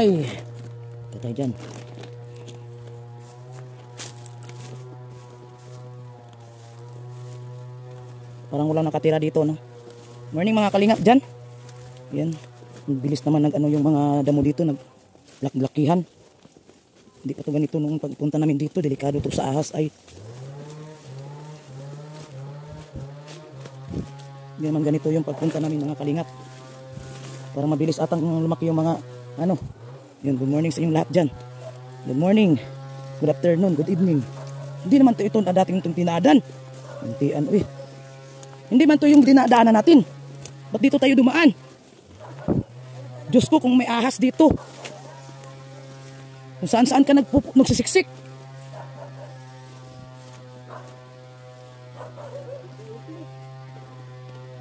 Ay, patay dyan. Parang walang nakatira dito, no? Morning mga kalingap dyan. Yan. Bilis naman nag ano yung mga damo dito, nag-lakihan. Hindi pa to ganito nung pagpunta namin dito. Delikado to sa ahas ay. Hindi naman ganito yung pagpunta namin mga kalingap. Para mabilis atang lumaki yung mga ano. Yun, good morning sa inyong lahat dyan. Good morning, good afternoon, good evening. Hindi naman to ito na dating itong tinaadan. Hindi man to yung dinadaanan natin. Ba't dito tayo dumaan? Diyos ko, kung may ahas dito. Kung saan-saan ka nagsisiksik.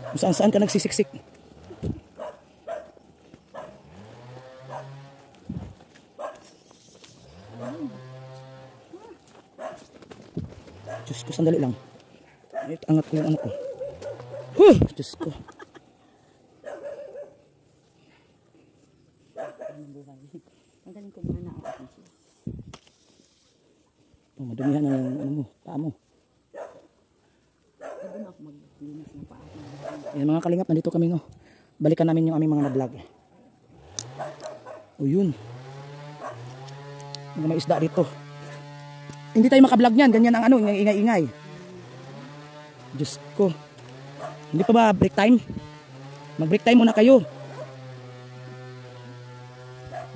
Kung saan-saan ka nagsisiksik. Diyos ko, sandali lang. Angat ko yung ano ko. Diyos ko. Magaling ko muna ako. Madumihan na yung ano mo, paa mo. Pwede na ako maglinis ng paa. Ayan mga kalingap, nandito kami no. Balikan namin yung aming mga na-vlog. O yun. Mga may isda dito. Hindi tayo makablog niyan, ganyan ang ano, ingay-ingay. Diyos ko. Hindi pa ba break time? Mag-break time muna kayo.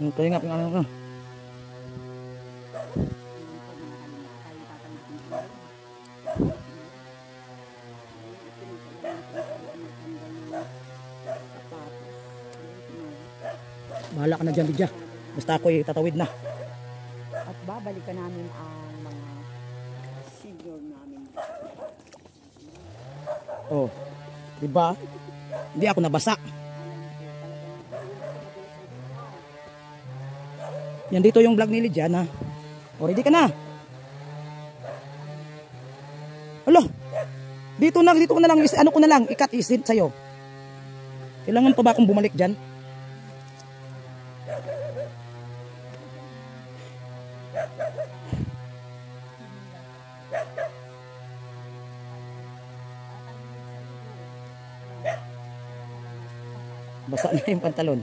Yung kalingap yung ano. Bahala ka na dyan, Lidya. Basta ako tatawid na. At babalikan namin ang mga senior namin. Oh, diba? Hindi ako nabasa. Yan dito yung vlog ni Lidya na. O, ready ka na? Alo, dito ko na lang, ano ko na lang, ikat isin sa'yo. Kailangan pa ba akong bumalik dyan? Basa na yung pantalon.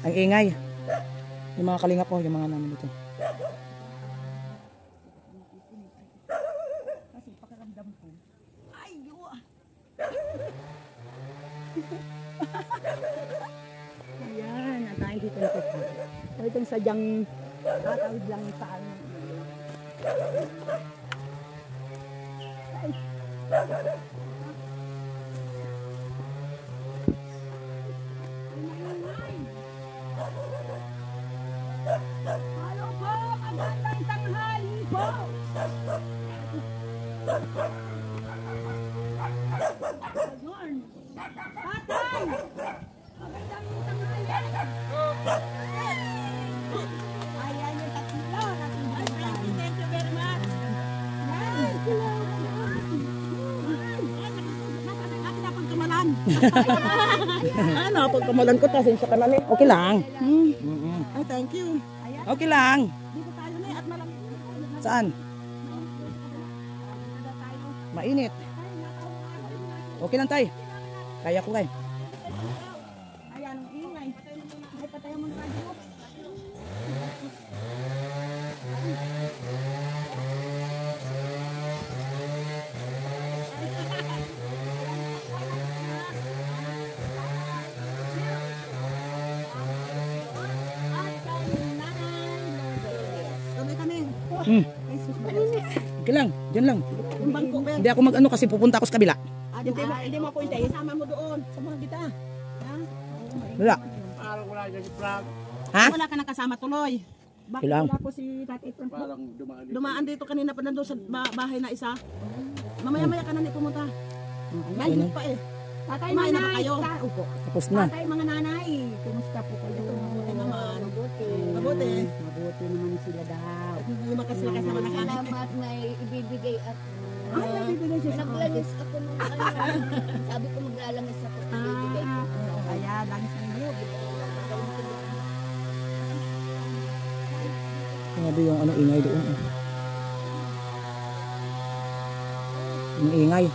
Ang ingay. Yung mga kalingap po, yung mga namin dito. Kasi pakiramdam ko. Ay, yuwa! Ayan, at tayo dito na ito. So itong sadyang tatawid lang sa ano. Ay! Halo po! Magandang tanghali po! Ayun! Tatay! Magandang tanghali! Ayan yung tatlo! Thank you very much! Akin na pagkamalan! Ano, pagkamalan ko, pasensya ka na ni. Okay lang. Ay, thank you! Okay lang. Dito tayo na at malamig. Saan? Mainit. Okay lang tayo. Kaya ko kay. Ayan ang ingay. Ay, patayan mo na radyo. Okay lang. Diyan lang. Yung bangko, Ben. Hindi ako mag-ano kasi pupunta ako sa kabila. Hindi mo ako hintayin. Sama mo doon. Sama kita. Ha? Wala. Parang wala yung vlog. Ha? Wala ka nakasama tuloy. Bakit Kailangan. wala ko si Tati Efren? Parang dumaan dito. Dumaan dito kanina pa nandun sa bahay na isa. Mamaya-maya ka na pumunta. Ngayon pa eh. Tatay, kumain na ba kayo? Upo. Tapos na. Tatay, mga nanay. Kumusta po kayo? Mabuti naman. Mabuti. Mabuti naman sila daw. Hindi makasila kasama na kami. Salamat may ibibigay at Naglangis ako nung sabi ko maglalangis ako. Ibibigay ko. Kaya, langis ninyo. Grabe yung ano, ingay doon. Ang ingay.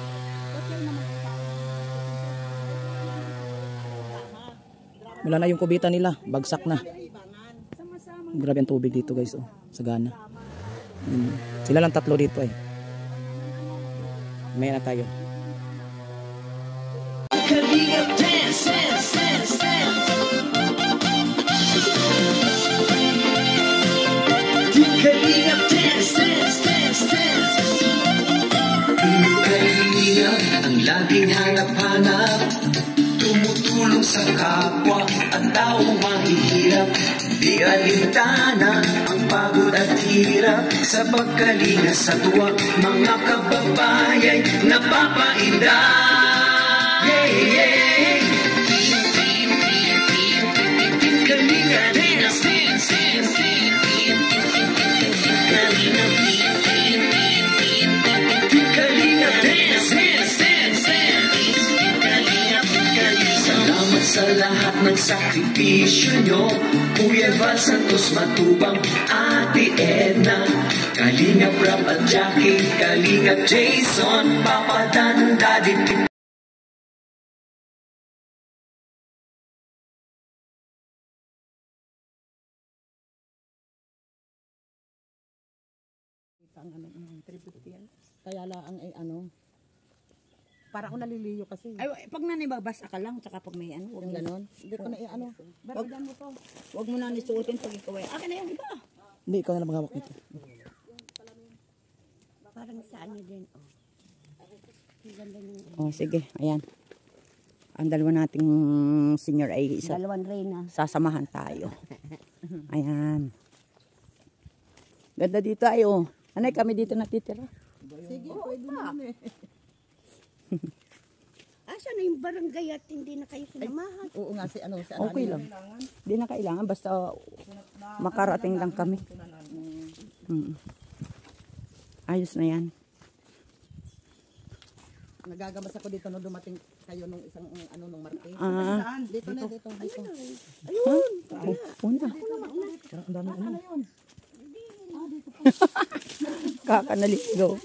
Wala na yung kubita nila. Bagsak na. Grabe ang tubig dito guys. Oh, sagana. Sila lang tatlo dito eh. May na tayo. Kalingap ang laging hanap-hanap, tumutulong sa kapwa at taong mahihirap. Di alintana ang pagod at hirap sa pagkalinga sa tuwa, mga kababayan napapainda. Yeah, yeah. Kalinga dance, dance, dance, Kalinga Kalinga dance, dance, dance, dance. Salamat sa lahat ng sakripisyo nyo, Kuya Val Santos Matubang, Ate Edna, Kalinga Prab at Jackie, Kalinga Jason, Papa Dan, Daddy Pip. Ang ano, 350 yan. Kaya lang ang ano, para ako naliliyo kasi. Ay, pag nanibabas ka lang, tsaka pag may ano, huwag Yung ganon. Hindi ko na ano. Barbagan mo to. Huwag mo na nisuotin pag ikaw ay. Akin na yung iba. Hindi, ikaw na lang maghawak nito. Parang sa ano din. Oh, sige, ayan. Ang dalawa nating senior ay isa. Dalawang reyna. Sasamahan tayo. Ayan. Ganda dito ay oh. Anay, kami dito natitira. Sige, pwede naman eh. Asa na yung barangay at hindi na kayo sinamahan? Oo nga si ano. Okay lang. Hindi na kailangan. Basta makarating lang kami. Ayos na yan. Nagagabas ako dito nung dumating kayo nung isang ano nung Martes. Ah. Dito na, dito. Ayun. Una. Ang dami ano. Kakanaligaw.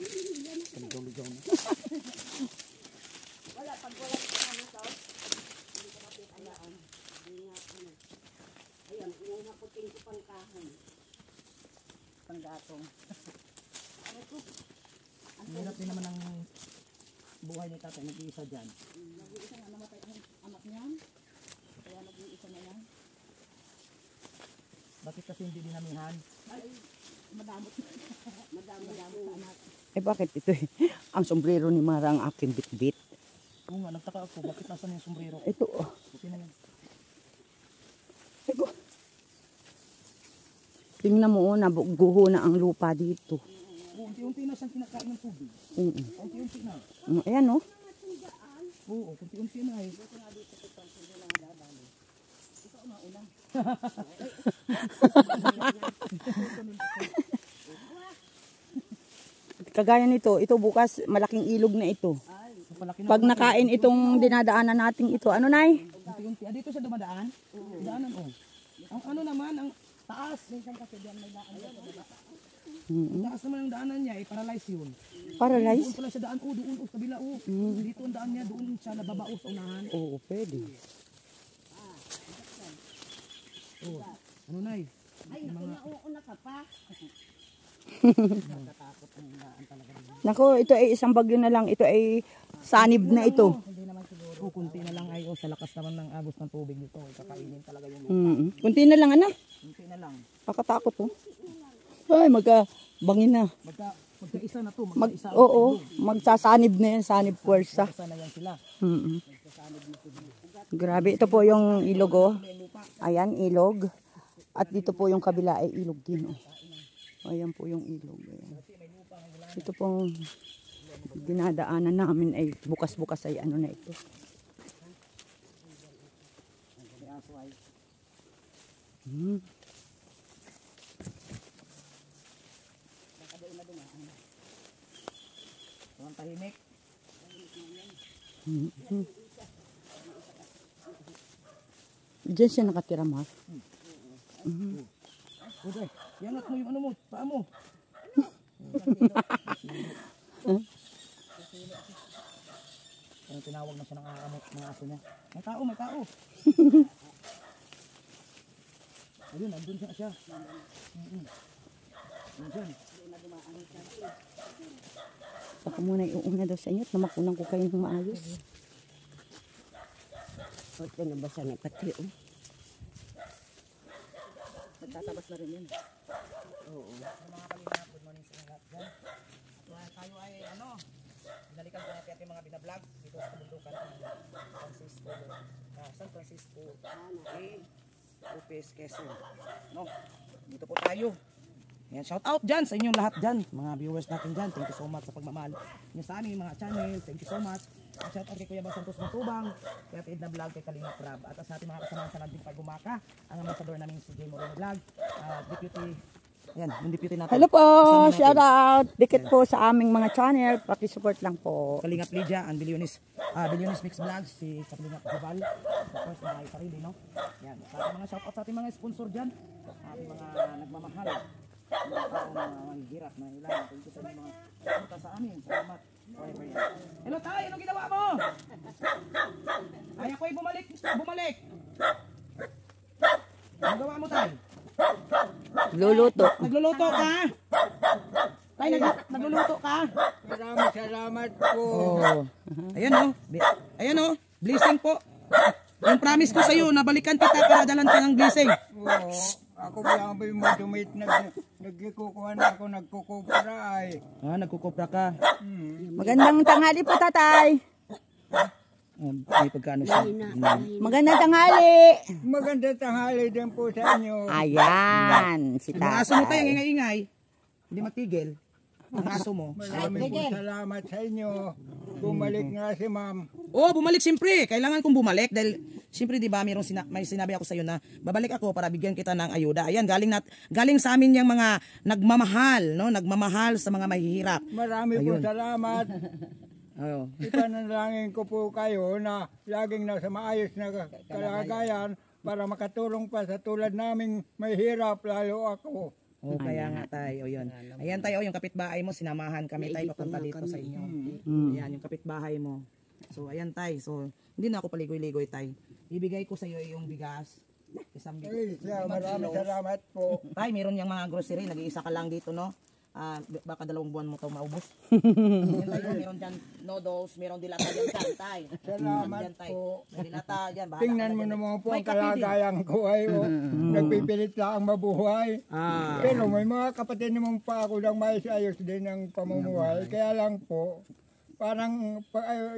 Panggatong. Ang hirap din naman ang buhay ni tatay. Nag-iisa dyan. Nag-iisa nga namatay ang anak niyan. Kaya nag-iisa na yan. Bakit kasi hindi dinamihan? Madamot. Madamot sa anak. Eh bakit ito eh? Ang sombrero ni Mara ang aking bitbit. Oo nga, nagtaka ako. Bakit nasan yung sombrero? Ito oh. Okay na yan. Ego. Tingnan mo oh, nabuguho na ang lupa dito. Oo, unti-unti na siyang kinakain ng tubig. Unti-unti na. Ayan oh. Oo, unti-unti na eh. Kagaya nito, ito bukas malaking ilog na ito. Pag nakain itong dinadaanan natin ito, ano nay? Unti-unti. Dito siya dumadaan? Daanan oh. Ang ano naman, ang taas. Minsan kasi diyan may daan. Ang taas naman ang daanan niya, paralyze yun. Paralyze? Doon pala siya daan, doon sa kabila Dito ang daan niya, doon siya nababao sa unahan. Oo, pwede. Ano nay? Ay, naku, nauuna ka pa. Nako, ito ay isang bagyo na lang. Ito ay sanib na ito. Hindi naman siguro. Kunti na lang ay sa lakas naman ng agos ng tubig dito. Kakainin talaga yung lupa. Kunti na lang, anak. Kunti na lang. Kakatakot oh. Ay, magkabangin na. Magkaisa na to. Oo, magsasanib na yan, sanib puwersa. Magkaisa na yan sila. Grabe, ito po yung ilog oh. Ayan, ilog. At dito po yung kabila ay ilog din oh. Ayan po yung ilog. Ayan. Ito pong dinadaanan namin ay bukas-bukas ay ano na ito. Ang tahimik. Diyan siya nakatira, Mar. Okay, iangat mo yung ano mo, paa mo. Parang tinawag na siya ng mga aso niya. May tao, may tao. Ayun, andun siya. Andun. Baka muna iuuna daw sa inyo at namakunan ko kayo ng maayos. O, tinabasa na pati, oh. Magtatabas na rin yun. Oo. Mga kalingap, good morning sa lahat dyan. At tayo ay binalikan ko natin ating mga binablog dito sa kabundukan ng San Francisco Lopez, Quezon. No? Dito po tayo. Yan, shout out dyan sa inyong lahat dyan. Mga viewers natin dyan. Thank you so much sa pagmamahal niyo sa aming mga channel. Thank you so much. Shout out kay Kuya Bas Santos Matubang, kay Ate Edna Vlog, kay Kalinga Crab. At sa ating mga kasamahan sa Nagding Gumaka, ang ambassador namin si Jay Moreno Vlog, deputy, yan, yung deputy natin. Hello po! Kasama natin. Shout out! Dikit po sa aming mga channel. Pakisupport lang po. Kalinga Lydia and Billionis Mix Vlog, si Kalinga Jubal. Of course, mga sarili, no? Yan, sa ating mga shout out sa ating mga sponsor dyan, ating mga nagmamahal, mga taong mahihirap na ilan. Thank you sa inyo mga punta sa amin. Salamat. Forever yan. Hello tayo, anong ginawa mo? Ay, ako'y bumalik. Anong gawa mo tayo? Luluto. Nagluluto ka? Tay, nagluluto ka? Maraming salamat po. Oh. Ayan oh. Blessing po. Yung promise ko sa iyo, nabalikan kita para dalan ka ng blessing. Oo. Ako ba lang ba yung madumit nagkukuha na ako, nagkukupra ay. Nagkukopra ka. Magandang tanghali po, tatay. May pagkaano siya. Magandang tanghali. Maganda tanghali din po sa inyo. Ayan, si Ang aso mo tayo, tatay. ingay-ingay. Hindi matigil. Ang aso mo. Maraming po salamat sa inyo. Bumalik nga si ma'am. Oo, bumalik siyempre. Kailangan kong bumalik dahil siyempre 'di ba may sinabi ako sa iyo na babalik ako para bigyan kita ng ayuda. Ayan, galing sa amin yung mga nagmamahal, no? Nagmamahal sa mga mahihirap. Marami po salamat. Oo. Ipanalangin ko po kayo na laging nasa maayos na kalagayan para makatulong pa sa tulad naming mahirap, lalo ako. Oh, kaya nga tayo, yun. Ayan tayo, yung kapitbahay mo, sinamahan kami tayo papunta dito sa inyo. Ayan, yung kapitbahay mo. So, ayan tayo. So, hindi na ako paligoy-ligoy tayo. Ibigay ko sa iyo yung bigas. Isang Ay, maraming salamat po. Tay, meron yung mga grocery. Nag-iisa ka lang dito, no? Baka 2 buwan mo ito maubos. Ayan tayo, meron dyan noodles, meron dilata dyan dyan, tay. Salamat Dyan, tay. po. May dilata dyan. Bahala Tingnan ka mo na dyan. naman po May ang kape din. kalagayan ko ay nagpipilit lang ang mabuhay. Pero may mga kapatid naman pa ako lang maayos din ang pamumuhay. Kaya lang po, parang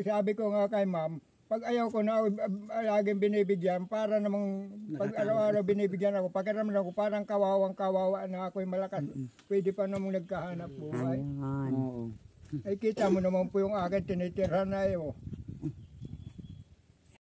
sabi ko nga kay ma'am, pag ayaw ko na laging binibigyan, para namang pag araw-araw binibigyan ako, pagkaramdam ako parang kawawa na ako'y malakas. Pwede pa namang nagkahanap buhay. Ayan. Oo. Ay kita mo naman po yung akin tinitirhan na